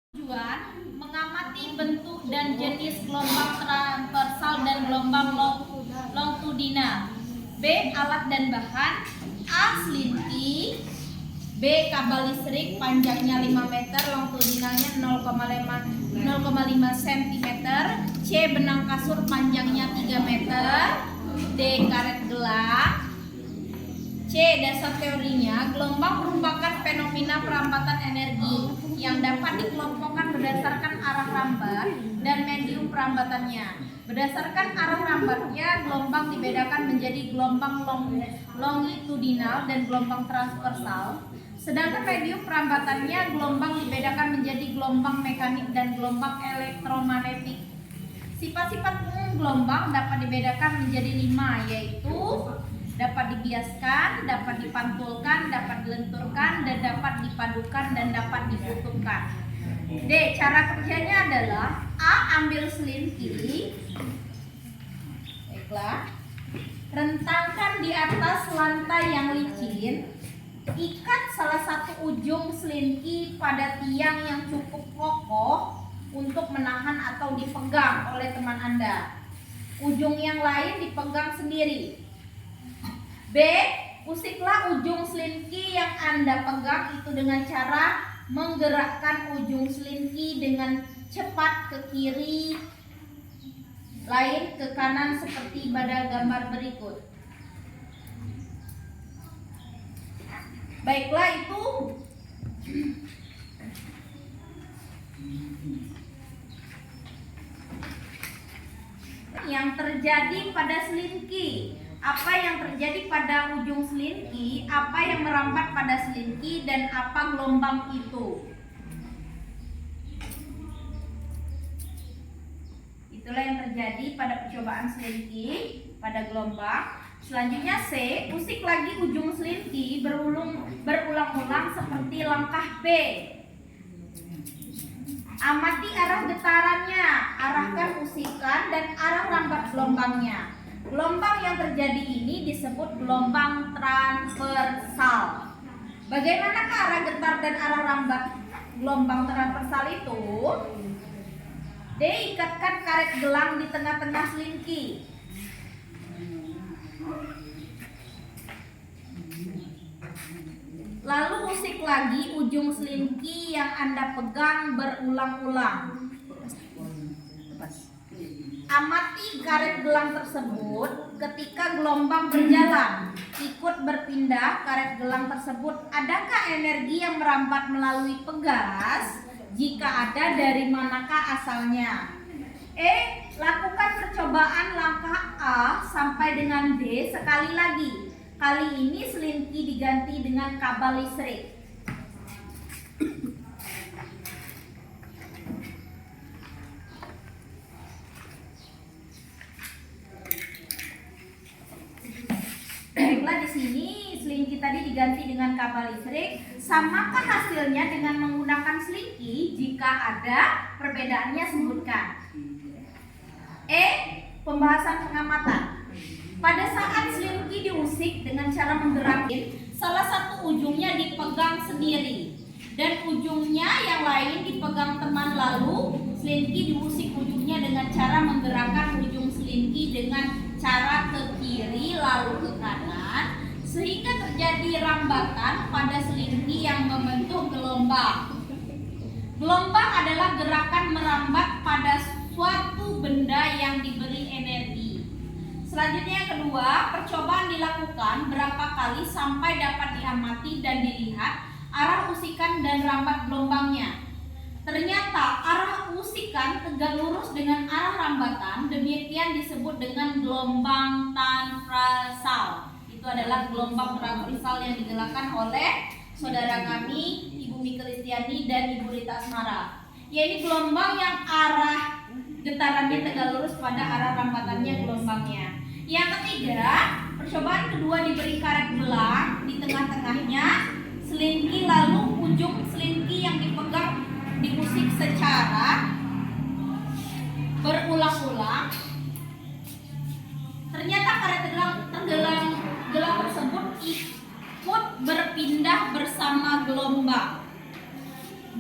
Tujuan mengamati bentuk dan jenis gelombang transversal dan gelombang longitudinal. B. Alat dan bahan. A. Selinki. B. Kabel listrik panjangnya 5 meter, longitudinalnya 0,5 cm. C. Benang kasur panjangnya 3 meter. D. Karet gelang. C. Dasar teorinya, gelombang merupakan fenomena perambatan energi yang dapat dikelompokkan berdasarkan arah rambat dan medium perambatannya. Berdasarkan arah rambatnya, gelombang dibedakan menjadi gelombang longitudinal dan gelombang transversal. Sedangkan medium perambatannya, gelombang dibedakan menjadi gelombang mekanik dan gelombang elektromagnetik. Sifat-sifat umum gelombang dapat dibedakan menjadi 5, yaitu dapat dibiaskan, dapat dipantulkan, dapat dilenturkan, dan dapat dipadukan dan dapat dikutupkan. D. Cara kerjanya adalah A. Ambil selinki. Baiklah. Rentangkan di atas lantai yang licin. Ikat salah satu ujung selinki pada tiang yang cukup kokoh untuk menahan atau dipegang oleh teman Anda. Ujung yang lain dipegang sendiri. B. Usiklah ujung selinki yang Anda pegang itu dengan cara menggerakkan ujung selinki dengan cepat ke kiri, lain ke kanan seperti pada gambar berikut. Baiklah, itu yang terjadi pada selinki. Apa yang terjadi pada ujung selinki, apa yang merambat pada selinki, dan apa gelombang itu. Itulah yang terjadi pada percobaan selinki pada gelombang. Selanjutnya C. Usik lagi ujung selinki berulang-ulang seperti langkah B. Amati arah getarannya, arahkan usikan dan arah rambat gelombangnya. Gelombang yang terjadi ini disebut gelombang transversal. Bagaimanakah arah getar dan arah rambat gelombang transversal itu? D. Ikatkan karet gelang di tengah-tengah selinki. Lalu usik lagi ujung selinki yang Anda pegang berulang-ulang. Amati karet gelang tersebut ketika gelombang berjalan. Ikut berpindah karet gelang tersebut. Adakah energi yang merambat melalui pegas? Jika ada, dari manakah asalnya? E. Lakukan percobaan langkah A sampai dengan D sekali lagi. Kali ini selinki diganti dengan kabel listrik. Baiklah, di sini selinki tadi diganti dengan kabel listrik. Samakah hasilnya dengan menggunakan selinki? Jika ada, perbedaannya sebutkan. E. Pembahasan pengamatan. Pada saat selinki diusik dengan cara menggerakkan, salah satu ujungnya dipegang sendiri dan ujungnya yang lain dipegang teman, lalu selinki diusik ujungnya dengan cara menggerakkan ujung selinki dengan cara ke kiri lalu ke kanan sehingga terjadi rambatan pada selinki yang membentuk gelombang. Gelombang adalah gerakan merambat pada suatu benda yang diberi energi. Selanjutnya yang kedua, percobaan dilakukan berapa kali sampai dapat diamati dan dilihat arah usikan dan rambat gelombangnya. Ternyata arah usikan tegak lurus dengan arah rambatan, demikian disebut dengan gelombang transversal. Itu adalah gelombang transversal yang digerakkan oleh saudara kami, Ibu Mika Listiani dan Ibu Rita Asmara. Yaitu gelombang yang arah getarannya tegak lurus pada arah rambatannya gelombangnya. Yang ketiga, percobaan kedua diberi karet gelang di tengah-tengahnya selinki, lalu ujung selinki yang dipegang diusik secara berulang-ulang. Ternyata karet gelang tersebut ikut berpindah bersama gelombang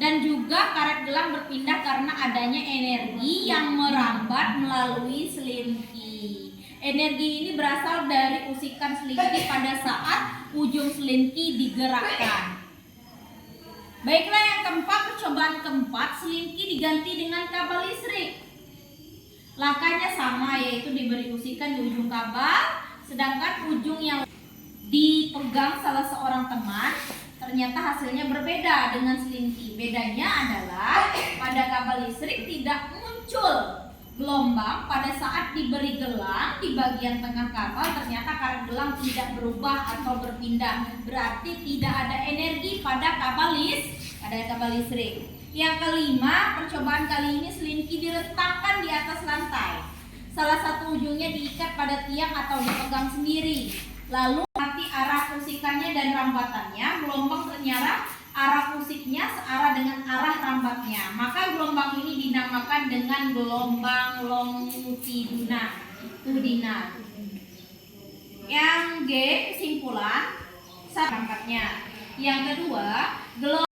dan juga juga karet gelang berpindah karena adanya energi yang merambat melalui selingki. Energi ini berasal dari usikan selingki pada saat ujung selingki digerakkan. Baiklah, yang keempat, percobaan keempat, selingki diganti dengan kabel listrik. Langkahnya sama, yaitu diberi usikan di ujung kabel, sedangkan ujung yang dipegang salah seorang teman ternyata hasilnya berbeda dengan selingki. Bedanya adalah pada kabel listrik tidak muncul gelombang pada saat diberi gelang di bagian tengah kabel, ternyata karet gelang tidak berubah atau berpindah. Berarti tidak ada energi pada kabel listrik. Yang kelima, percobaan kali ini selingki diletakkan di atas lantai. Salah satu ujungnya diikat pada tiang atau dipegang sendiri. Lalu mati arah pusikannya dan rambatannya, gelombang ternyata arah pusiknya searah dengan arah rambatnya. Maka gelombang ini dinamakan dengan gelombang longitudinal. Yang G, kesimpulan saat rambatnya. Yang kedua, gelombang